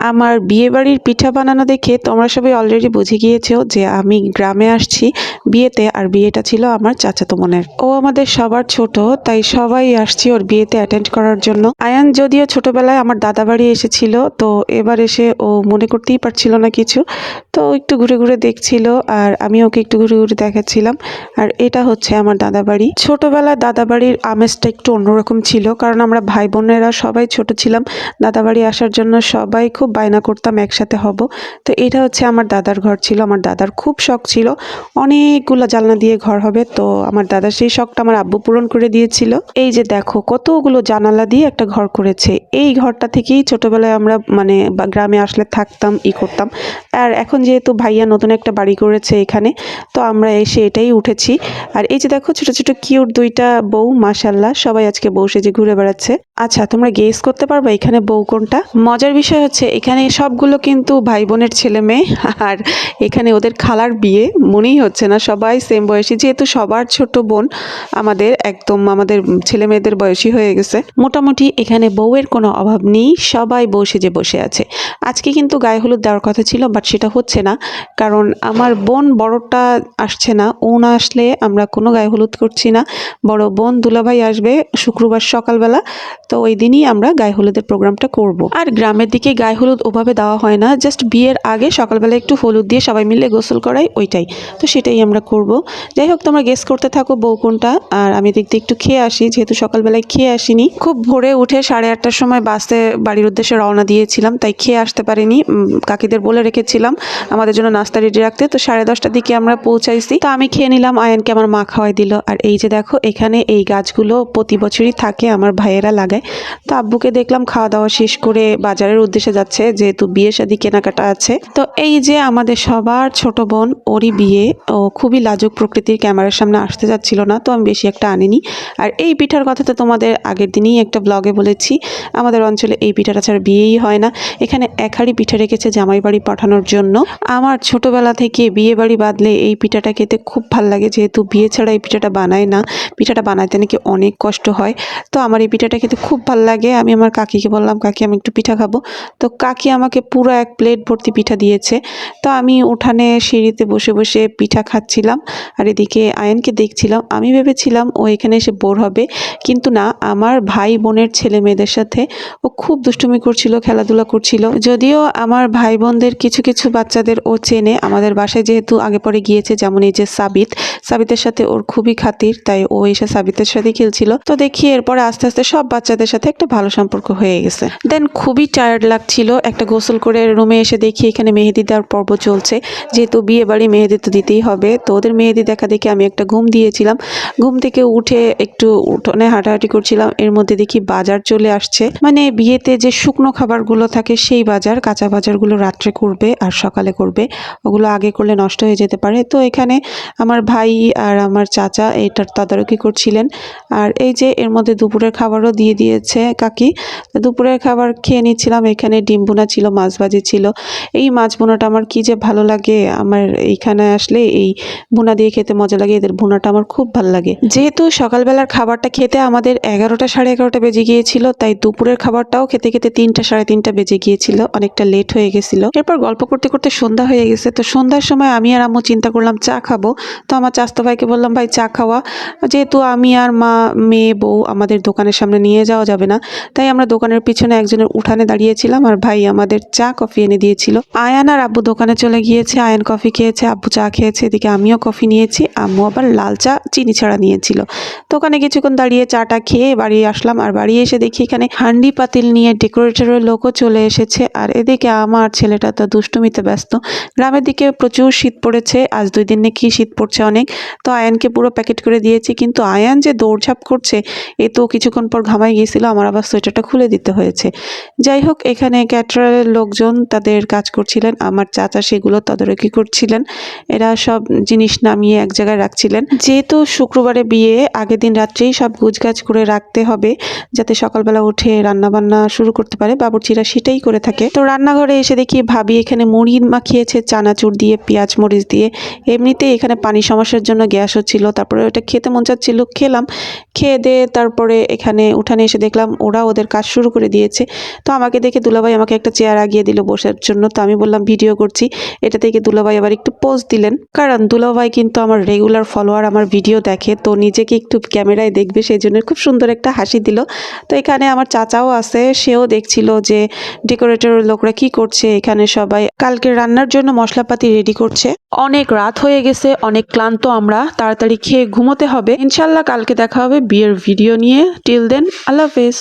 আমার বিয়েবাড়ির পিঠা বানানো দেখে তোমরা সবাই অলরেডি বুঝে গিয়েছো যে আমি গ্রামে আসছি বিয়েতে, আর বিয়েটা ছিল আমার চাচাতো বোনের। ও আমাদের সবার ছোট, তাই সবাই আসছি ওর বিয়েতে অ্যাটেন্ড করার জন্য। আয়ান যদিও ছোটবেলায় আমার দাদা বাড়ি এসেছিল, তো এবার এসে ও মনে করতেই পারছিল না কিছু, তো একটু ঘুরে ঘুরে দেখছিল আর আমি ওকে একটু ঘুরে ঘুরে দেখাচ্ছিলাম। আর এটা হচ্ছে আমার দাদা বাড়ি। ছোটবেলায় দাদা বাড়ির আমেজটা একটু অন্যরকম ছিল, কারণ আমরা ভাই বোনেরা সবাই ছোট ছিলাম। দাদা বাড়ি আসার জন্য সবাই খুব বায়না করতাম একসাথে হব। তো এটা হচ্ছে আমার দাদার ঘর ছিল। আমার দাদার খুব শখ ছিল অনেকগুলো জানলা দিয়ে ঘর হবে, তো আমার দাদা সেই শখটা আমার আব্বু পূরণ করে দিয়েছিল। এই যে দেখো কতগুলো জানালা দিয়ে একটা ঘর করেছে। এই ঘরটা থেকেই ছোটবেলায় আমরা মানে গ্রামে আসলে থাকতাম, করতাম। আর এখন যেহেতু ভাইয়া নতুন একটা বাড়ি করেছে এখানে, তো আমরা এসে এটাই উঠেছি। আর এই যে দেখো ছোট ছোট কিউট দুইটা বউ, মাশাল্লাহ সবাই আজকে বউ সেজে ঘুরে বেড়াচ্ছে। আচ্ছা, তোমরা গেস করতে পারবে এখানে বউ কোনটা? মজার বিষয় হচ্ছে এখানে সবগুলো কিন্তু ভাই বোনের ছেলে মেয়ে, আর এখানে ওদের খালার বিয়ে মনেই হচ্ছে না, সবাই সেম বয়সী, যেহেতু সবার ছোট বোন আমাদের একদম আমাদের ছেলে মেয়েদের বয়সী হয়ে গেছে। মোটামুটি এখানে বউয়ের কোনো অভাব নেই, সবাই বউ সেজে বসে আছে। আজকে কিন্তু গায়ে হলুদ দেওয়ার কথা ছিল, বাট সেটা হচ্ছে না, কারণ আমার বোন বড়টা আসছে না। ও না আসলে আমরা কোনো গায়ে হলুদ করছি না। বড় বোন দুলাভাই আসবে শুক্রবার সকালবেলা, তো ওই দিনই আমরা গায়ে হলুদের প্রোগ্রামটা করব। আর গ্রামের দিকে গায়ে হলুদ ওভাবে দেওয়া হয় না, জাস্ট বিয়ের আগে সকালবেলা একটু হলুদ দিয়ে সবাই মিলে গোসল করাই, ওইটাই। তো সেটাই আমরা করব। যাই হোক, তোমরা গেস করতে থাকো বউ কোনটা, আর আমি দেখতে একটু খেয়ে আসি, যেহেতু সকালবেলায় খেয়ে আসিনি। খুব ভোরে উঠে 8:30টার সময় বাসে বাড়ির উদ্দেশ্যে রওনা দিয়েছিলাম, তাই খেয়ে আসতে পারিনি। কাকিদের বলে রেখেছিলাম আমাদের জন্য নাস্তা রেডি রাখতে, তো 10:30টার দিকে আমরা পৌঁছাইছি। তো আমি খেয়ে নিলাম, আয়ানকে আমার মা খাওয়াই দিল। আর এই যে দেখো এখানে এই গাছগুলো প্রতি বছরই থাকে, আমার ভাইয়েরা লাগায়। তো আব্বুকে দেখলাম খাওয়া দাওয়া শেষ করে বাজারের উদ্দেশ্যে যাচ্ছে, যেহেতু বিয়ে শাদী কেনাকাটা আছে। তো এই যে আমাদের সবার ছোট বোন, ওরই বিয়ে। ও খুবই লাজুক প্রকৃতির, ক্যামেরার সামনে আসতে যাচ্ছিল না, তো আমি বেশি একটা আনিনি। আর এই পিঠার কথা তো তোমাদের আগের দিনই একটা ব্লগে বলেছি, আমাদের অঞ্চলে এই পিঠাটা ছাড়া বিয়েই হয় না। এখানে এক হাঁড়ি পিঠা রেখেছে জামাই বাড়ি পাঠানোর জন্য। আমার ছোটবেলা থেকে বিয়ে বাড়ি বাঁধলে এই পিঠাটা খেতে খুব ভাল লাগে, যেহেতু বিয়ে ছাড়া এই পিঠাটা বানায় না। পিঠাটা বানাইতে নাকি অনেক কষ্ট হয়। তো আমার এই পিঠাটা খেতে খুব ভাল লাগে। আমি আমার কাকিকে বললাম, কাকি আমি একটু পিঠা খাবো। তো কাকি আমাকে পুরো এক প্লেট ভর্তি পিঠা দিয়েছে। তো আমি উঠানে সিঁড়িতে বসে বসে পিঠা খাচ্ছিলাম, আর এদিকে আয়নকে দেখছিলাম। আমি ভেবেছিলাম ও এখানে এসে বোর হবে, কিন্তু না, আমার ভাই বোনের ছেলে মেয়েদের সাথে ও খুব দুষ্টুমি করছিল, খেলাধুলা করছিল। যদিও আমার ভাই বোনদের কিছু কিছু বাচ্চাদের ও চেনে, আমাদের বাসায় যেহেতু আগে পরে গিয়েছে, যেমন এই যে সাবিতের সাথে ওর খুবই খাতির, তাই ও এসে সাবিতের সাথে খেলছিল। তো দেখি এরপরে আস্তে আস্তে সব বাচ্চাদের সাথে একটা ভালো সম্পর্ক হয়ে গেছে। দেন খুবই টায়ার্ড লাগছিল, একটা গোসল করে রুমে এসে দেখি এখানে মেহেদি দেওয়ার পর্ব চলছে। যেহেতু বিয়ে বাড়ি মেহেদি তো দিতেই হবে, তো ওদের মেহেদি দেখা দেখে আমি একটা ঘুম দিয়েছিলাম। ঘুম থেকে উঠে একটু উঠোনে হাঁটাহাঁটি করছিলাম, এর মধ্যে দেখি বাজার চলে আসছে। মানে বিয়েতে যে শুকনো খাবারগুলো থাকে সেই বাজার, কাঁচা বাজারগুলো রাত্রে করবে আর সকালে করবে, ওগুলো আগে করলে নষ্ট হয়ে যেতে পারে। তো এখানে আমার ভাই আর আমার চাচা এটার তদারকি করছিলেন। আর এই যে এর মধ্যে দুপুরের খাবারও দিয়ে দিয়েছে কাকি। দুপুরের খাবার খেয়ে নিচ্ছিলাম। এখানে ডিম বোনা ছিল, মাছ ভাজি ছিল। এই মাছ বোনাটা আমার কি যে ভালো লাগে, আমার এইখানে আসলে এই ভুনা দিয়ে খেতে মজা লাগে। এদের ভুনাটা আমার খুব ভালো লাগে। যেহেতু সকালবেলার খাবারটা খেতে আমাদের 11টা 11:30 বেজে গিয়েছিল, তাই দুপুরের খাবারটাও খেতে খেতে 3টা 3:30 বেজে গিয়েছিল, অনেকটা লেট হয়ে গেছিল। এরপর গল্প করতে করতে সন্ধ্যা হয়ে গেছে। তো সন্ধ্যার সময় আমি আর আম্মু চিন্তা করলাম চা খাবো। তো আমার চাচতো ভাইকে বললাম, ভাই চা খাওয়া। যেহেতু আমি আর মা মেয়ে বউ আমাদের দোকানের সামনে নিয়ে যাওয়া যাবে না, তাই আমরা দোকানের পিছনে একজনের উঠানে দাঁড়িয়েছিলাম, আর ভাই আমাদের চা কফি এনে দিয়েছিল। আয়ান আর আব্বু দোকানে চলে গিয়েছে, আয়ান কফি খেয়েছে, আব্বু চা খেয়েছে, এদিকে আমিও কফি নিয়েছি, আম্মু আবার লাল চা চিনি ছাড়া নিয়েছিল। দোকানে কিছুক্ষণ দাঁড়িয়ে চাটা খেয়ে বাড়ি আসলাম। আর বাড়ি এসে দেখি এখানে হান্ডি পাতিল নিয়ে ডেকোরেটরের লোকও চলে এসেছে। আর এদিকে আমার ছেলেটা তো দুষ্টুমিতে ব্যস্ত। গ্রামের দিকে প্রচুর শীত পড়েছে, আজ 2 দিন নাকি শীত পড়ছে অনেক। তো আয়ানকে পুরো প্যাকেট করে দিয়েছি, কিন্তু আয়ান যে দৌড়ঝাঁপ করছে, এ তো কিছুক্ষণ পর ঘামাই গিয়েছিল, আমার আবার সোয়েটারটা খুলে দিতে হয়েছে। যাই হোক, এখানে ক্যাটারারের লোকজন তাদের কাজ করছিলেন, আমার চাচা সেগুলো তদারকি করছিলেন। এরা সব জিনিস নামিয়ে এক জায়গায় রাখছিলেন। যেহেতু শুক্রবারে বিয়ে, আগের দিন রাত্রেই সব গুছগাছ করে রাখতে হবে, যাতে সকালবেলা উঠে রান্না বান্না শুরু করতে পারে। বাবুর্চিরা সেটাই করে থাকে। তো রান্নাঘরে এসে দেখি ভাবি এখানে মুড়ি মাখিয়েছে চানাচুর দিয়ে, পেঁয়াজ মরিচ দিয়ে। এমনিতেই এখানে পানি সমস্যার জন্য গ্যাস হচ্ছিল, তারপরে ওটা খেতে মন চাচ্ছিল, খেলাম। খেয়ে দিয়ে তারপরে এখানে উঠানে এসে এসে দেখলাম ওরা ওদের কাজ শুরু করে দিয়েছে। তো আমাকে দেখে দুলাভাই আমাকে একটা চেয়ার আগিয়ে দিল বসার জন্য। তো আমি বললাম ভিডিও করছি। এটা থেকে দুলাভাই আবার একটু পোজ দিলেন, কারণ দুলাভাই কিন্তু আমার রেগুলার ফলোয়ার, আমার ভিডিও দেখে, তো নিজেকে একটু ক্যামেরায় দেখবে সেই জন্য খুব সুন্দর একটা হাসি দিল। তো এখানে আমার চাচাও আছে, সেও দেখছিল যে ডেকোরেটরের লোকরা কি করছে। এখানে সবাই কালকে রান্নার জন্য মশলাপাতি রেডি করছে। অনেক রাত হয়ে গেছে, অনেক ক্লান্ত আমরা, তাড়াতাড়ি খেয়ে ঘুমোতে হবে। ইনশাল্লাহ কালকে দেখা হবে বিয়ের ভিডিও নিয়ে। টিল দেন, আল্লাহ হাফেজ।